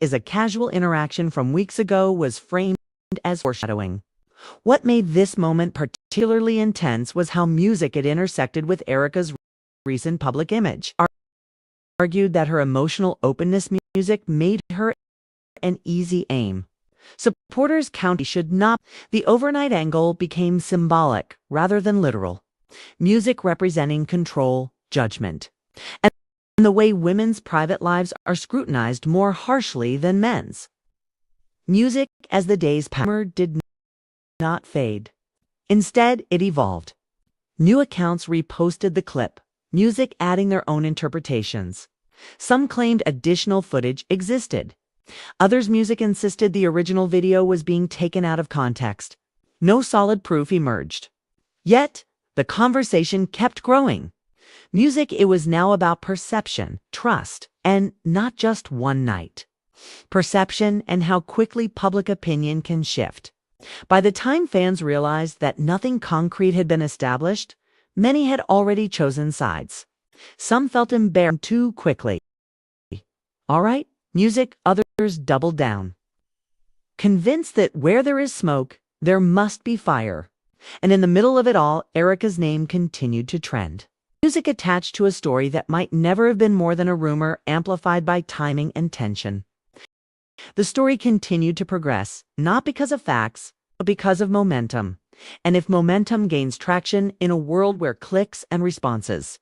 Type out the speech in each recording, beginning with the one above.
is a casual interaction from weeks ago was framed as foreshadowing. What made this moment particularly intense was how music had intersected with Erica's recent public image. Argued that her emotional openness music made her an easy aim. Supporters counted should not. The overnight angle became symbolic rather than literal. Music representing control, judgment, and the way women's private lives are scrutinized more harshly than men's. Music, as the days passed, did not fade. Instead, it evolved. New accounts reposted the clip, music adding their own interpretations. Some claimed additional footage existed. Others' music insisted the original video was being taken out of context. No solid proof emerged. Yet, the conversation kept growing. Music, it was now about perception, trust, and not just one night. Perception and how quickly public opinion can shift. By the time fans realized that nothing concrete had been established, many had already chosen sides. Some felt embarrassed too quickly. All right, music, others doubled down. Convinced that where there is smoke, there must be fire. And in the middle of it all, Erica's name continued to trend. Music attached to a story that might never have been more than a rumor, amplified by timing and tension. The story continued to progress, not because of facts, but because of momentum. And if momentum gains traction in a world where clicks and responses,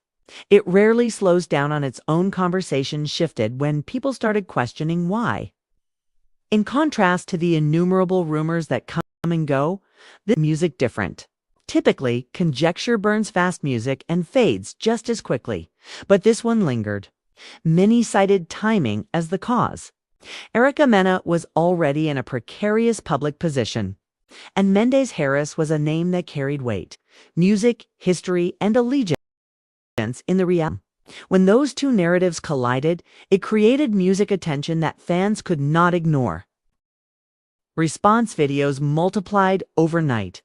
it rarely slows down on its own. Conversation shifted when people started questioning why. In contrast to the innumerable rumors that come and go, this music different. Typically, conjecture burns fast music and fades just as quickly, but this one lingered. Many cited timing as the cause. Erica Mena was already in a precarious public position, and Mendeecees was a name that carried weight, music, history, and allegiance in the reality. When those two narratives collided, it created music attention that fans could not ignore. Response videos multiplied overnight.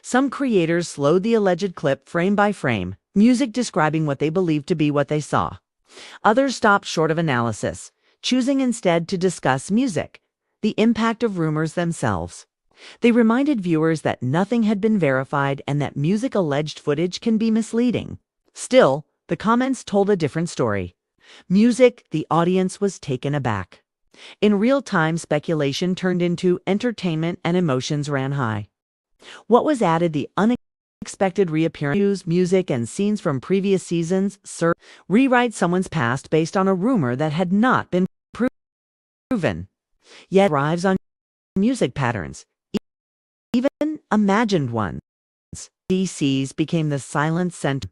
Some creators slowed the alleged clip frame by frame, music describing what they believed to be what they saw. Others stopped short of analysis, choosing instead to discuss music, the impact of rumors themselves. They reminded viewers that nothing had been verified and that music-alleged footage can be misleading. Still, the comments told a different story. Music, the audience was taken aback. In real time, speculation turned into entertainment and emotions ran high. What was added, the unexpected reappearance, music, and scenes from previous seasons rewrite someone's past based on a rumor that had not been proven. Yet thrives on music patterns, even imagined ones. Mendeecees became the silent center.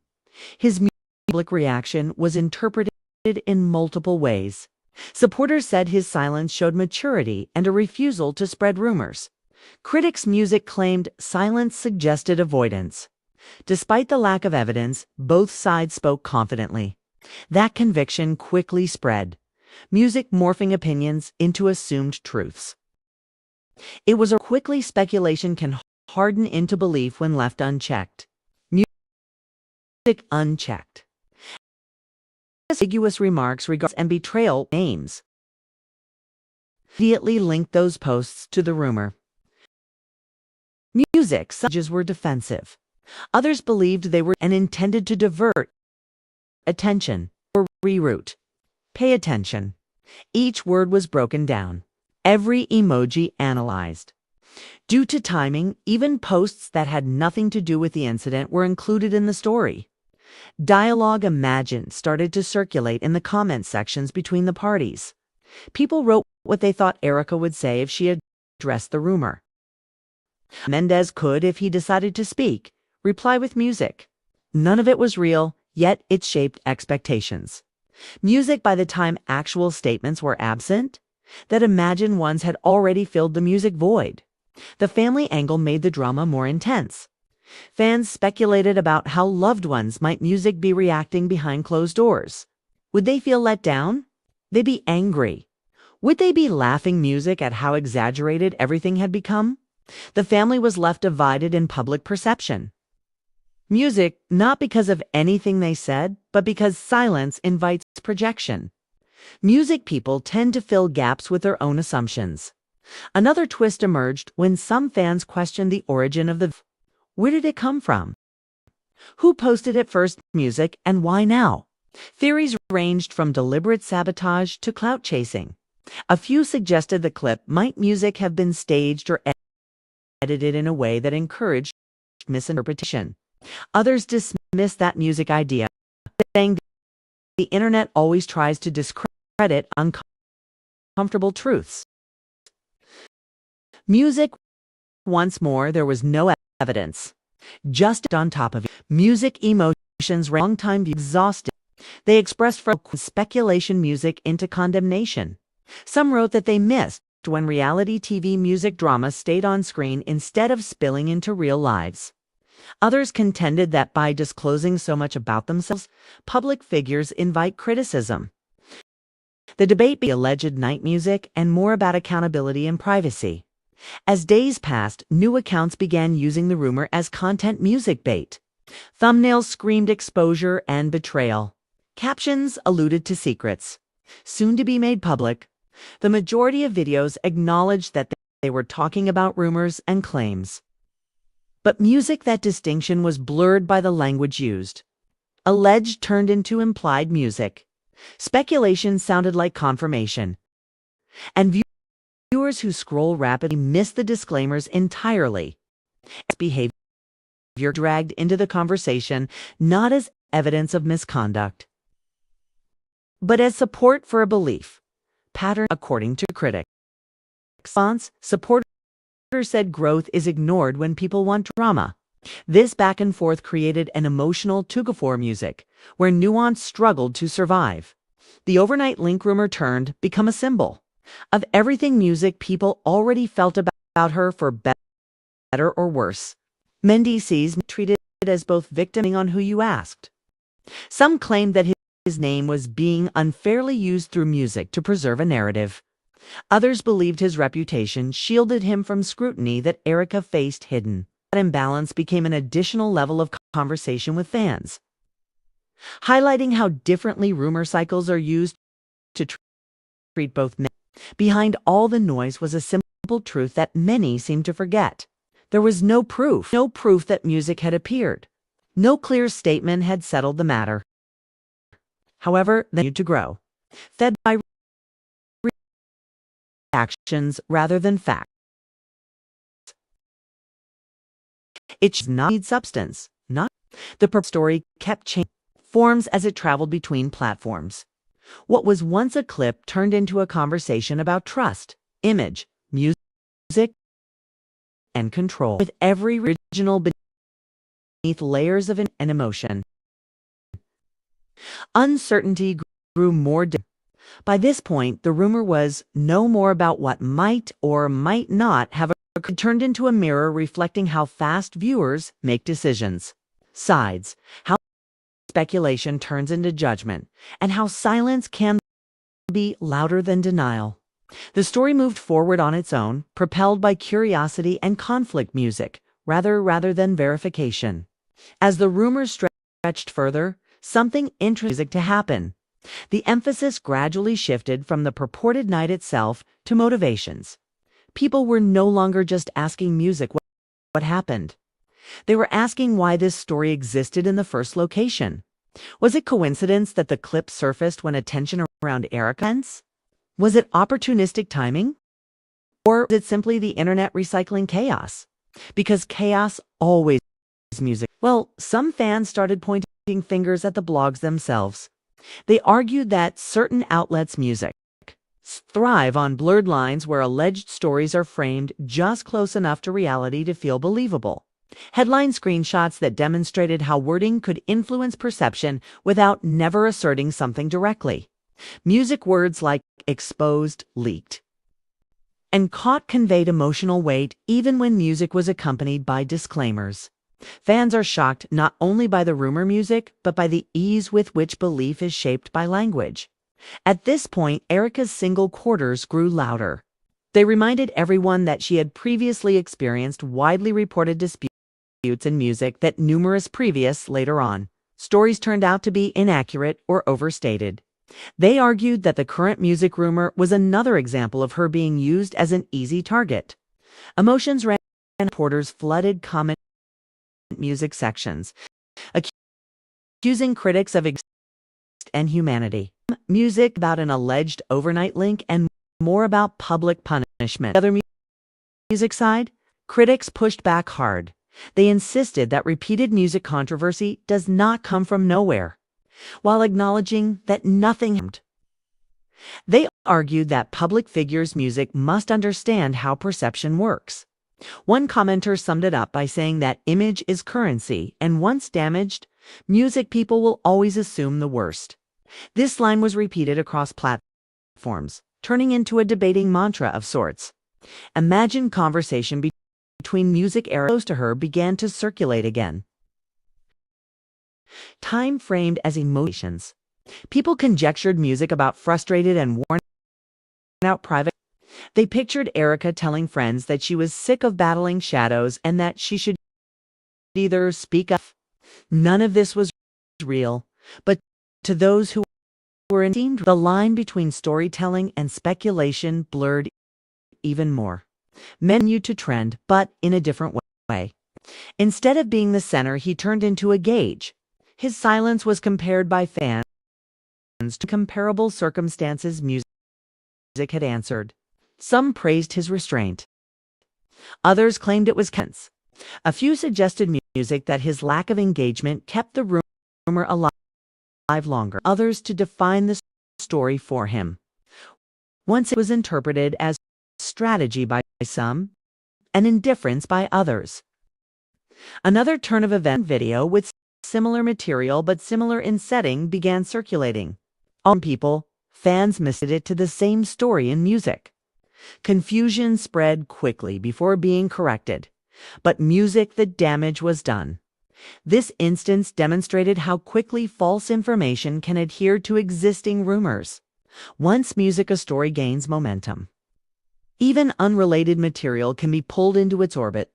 His public reaction was interpreted in multiple ways. Supporters said his silence showed maturity and a refusal to spread rumors. Critics' music claimed silence suggested avoidance. Despite the lack of evidence, both sides spoke confidently. That conviction quickly spread, music morphing opinions into assumed truths. It was quickly speculation can harden into belief when left unchecked. Music unchecked. Ambiguous remarks regarding and betrayal names immediately linked those posts to the rumor. Music messages were defensive. Others believed they were and intended to divert attention or reroute. Pay attention. Each word was broken down. Every emoji analyzed. Due to timing, even posts that had nothing to do with the incident were included in the story. Dialogue imagined started to circulate in the comment sections between the parties. People wrote what they thought Erica would say if she addressed the rumor. Mendeecees could, if he decided to speak, reply with music. None of it was real, yet it shaped expectations. Music by the time actual statements were absent, that imagined ones had already filled the music void. The family angle made the drama more intense. Fans speculated about how loved ones might music be reacting behind closed doors. Would they feel let down? They'd be angry. Would they be laughing music at how exaggerated everything had become? The family was left divided in public perception. Music, not because of anything they said, but because silence invites projection. Music people tend to fill gaps with their own assumptions. Another twist emerged when some fans questioned the origin of the where did it come from? Who posted it first music and why now? Theories ranged from deliberate sabotage to clout chasing. A few suggested the clip might music have been staged or edited in a way that encouraged misinterpretation. Others dismissed that music idea, saying the internet always tries to discredit uncomfortable truths. Music, once more, there was no evidence. Just on top of it, music emotions ran long-time exhausted. They expressed from speculation music into condemnation. Some wrote that they missed when reality TV music drama stayed on screen instead of spilling into real lives. Others contended that by disclosing so much about themselves, public figures invite criticism. The debate became alleged night music and more about accountability and privacy. As days passed, new accounts began using the rumor as content music bait. Thumbnails screamed exposure and betrayal. Captions alluded to secrets, soon to be made public. The majority of videos acknowledged that they were talking about rumors and claims. But that distinction was blurred by the language used. Alleged turned into implied music. Speculation sounded like confirmation. And viewers who scroll rapidly miss the disclaimers entirely. Behavior dragged into the conversation, not as evidence of misconduct, but as support for a belief pattern, according to critics. Supporters said growth is ignored when people want drama. This back and forth created an emotional tug-of-war music, where nuance struggled to survive. The overnight link rumor turned become a symbol of everything music people already felt about her, for better or worse. Mendeecees treated it as both victim on who you asked. Some claimed that his name was being unfairly used through music to preserve a narrative. Others believed his reputation shielded him from scrutiny that Erica faced hidden. That imbalance became an additional level of conversation with fans, highlighting how differently rumor cycles are used to treat both men. Behind all the noise was a simple truth that many seemed to forget. There was no proof that music had appeared. No clear statement had settled the matter. However, they continued to grow, fed by reactions rather than facts. It should not need substance, not. The story kept changing forms as it traveled between platforms. What was once a clip turned into a conversation about trust, image, music, and control, with every original beneath layers of and emotion. Uncertainty grew more. By this point, the rumor was no more about what might or might not have occurred. It turned into a mirror reflecting how fast viewers make decisions, sides, how speculation turns into judgment, and how silence can be louder than denial. The story moved forward on its own, propelled by curiosity and conflict music, rather than verification. As the rumors stretched further, something interesting to happen. The emphasis gradually shifted from the purported night itself to motivations. People were no longer just asking music what happened. They were asking why this story existed in the first location. Was it coincidence that the clip surfaced when attention around Erica ends? Was it opportunistic timing? Or was it simply the internet recycling chaos? Because chaos always music. Well, some fans started pointing fingers at the blogs themselves. They argued that certain outlets' music thrive on blurred lines where alleged stories are framed just close enough to reality to feel believable. Headline screenshots that demonstrated how wording could influence perception without never asserting something directly. Music words like exposed, leaked, and caught conveyed emotional weight even when music was accompanied by disclaimers. Fans are shocked not only by the rumor music, but by the ease with which belief is shaped by language. At this point, Erica's single quarters grew louder. They reminded everyone that she had previously experienced widely reported disputes in music that numerous previous, later on, stories turned out to be inaccurate or overstated. They argued that the current music rumor was another example of her being used as an easy target. Emotions ran, and reporters flooded comment music sections, accusing critics of and humanity. Music about an alleged overnight link and more about public punishment. The other music side, critics pushed back hard. They insisted that repeated music controversy does not come from nowhere, while acknowledging that nothing happened. They argued that public figures' music must understand how perception works. One commenter summed it up by saying that image is currency, and once damaged, music people will always assume the worst. This line was repeated across platforms, turning into a debating mantra of sorts. Imagine conversation between music eras close to her began to circulate again. Time framed as emotions. People conjectured music about frustrated and worn out private. They pictured Erica telling friends that she was sick of battling shadows and that she should either speak up. None of this was real, but to those who were in the line between storytelling and speculation blurred even more. Mena continued to trend, but in a different way. Instead of being the center, he turned into a gauge. His silence was compared by fans to comparable circumstances music had answered. Some praised his restraint. Others claimed it was tense. A few suggested music that his lack of engagement kept the rumor alive longer. Others to define the story for him. Once it was interpreted as strategy by some and indifference by others. Another turn of event video with similar material but similar in setting began circulating. All people, fans missed it to the same story in music. Confusion spread quickly before being corrected, but music, the damage was done. This instance demonstrated how quickly false information can adhere to existing rumors. Once a story gains momentum, even unrelated material can be pulled into its orbit.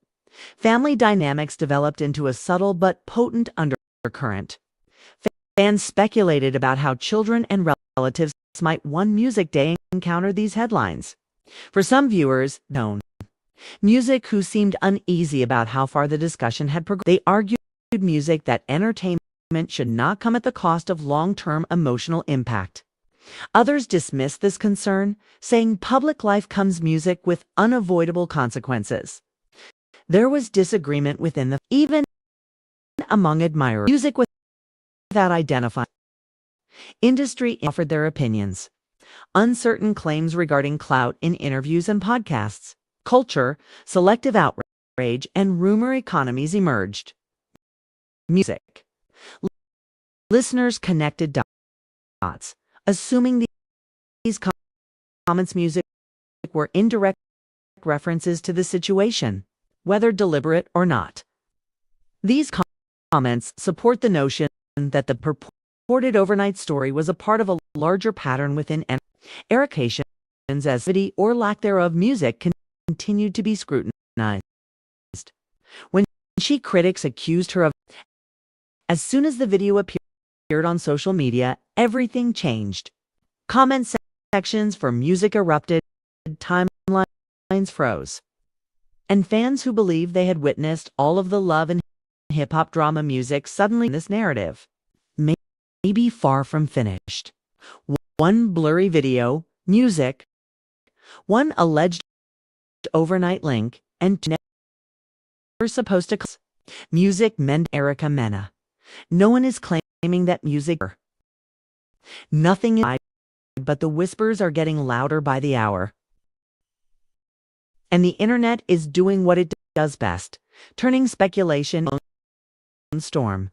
Family dynamics developed into a subtle but potent undercurrent. Fans speculated about how children and relatives might one music day encounter these headlines. For some viewers, music who seemed uneasy about how far the discussion had progressed. They argued music that entertainment should not come at the cost of long-term emotional impact. Others dismissed this concern, saying public life comes music with unavoidable consequences. There was disagreement within even among admirers. Music without identifying. Industry offered their opinions. Uncertain claims regarding clout in interviews and podcasts, culture, selective outrage, and rumor economies emerged. Music. Listeners connected dots, assuming these comments music were indirect references to the situation, whether deliberate or not. These comments support the notion that the purported overnight story was a part of a larger pattern within Erications as video or lack thereof music continued to be scrutinized. When critics accused her of, as soon as the video appeared on social media, everything changed. Comment sections for music erupted, timelines froze. And fans who believed they had witnessed all of the love and hip-hop drama music suddenly this narrative may be far from finished. One blurry video, music, one alleged overnight link, and two never supposed to music Erica Mena. No one is claiming that music. Nothing is, but the whispers are getting louder by the hour. And the internet is doing what it does best, turning speculation into storm.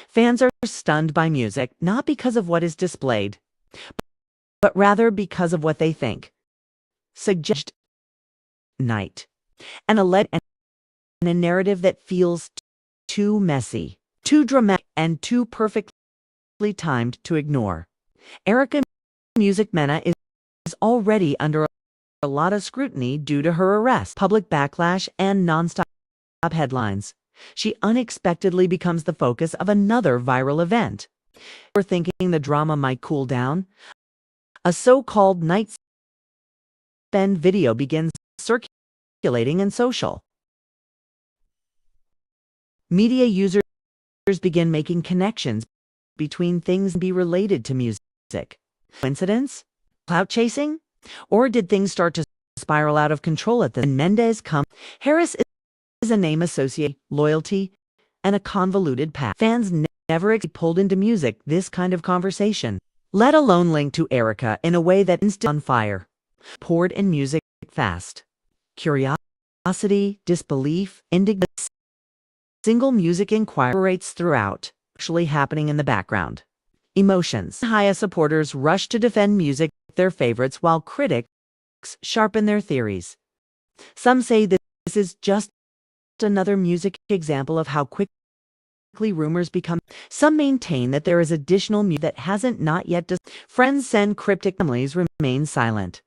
Fans are stunned by music, not because of what is displayed, but rather because of what they think. Suggest night, and a narrative that feels too messy, too dramatic, and too perfectly timed to ignore. Erica Music Mena is already under a lot of scrutiny due to her arrest, public backlash, and nonstop headlines. She unexpectedly becomes the focus of another viral event. We're thinking the drama might cool down. A so-called night spend video begins circulating in social media. Users begin making connections between things and be related to music. Coincidence? Clout chasing? Or did things start to spiral out of control at the Mendeecees come? Harris is a name associated with loyalty and a convoluted path. Fans never pulled into music this kind of conversation, let alone linked to Erica in a way that instant on fire. Poured in music fast. Curiosity, disbelief, indignation. Single music inquiries throughout, actually happening in the background. Emotions. Haya supporters rush to defend music, their favorites, while critics sharpen their theories. Some say that this is just another music example of how quickly rumors become. Some maintain that there is additional music that hasn't not yet. Friends send cryptic, families remain silent.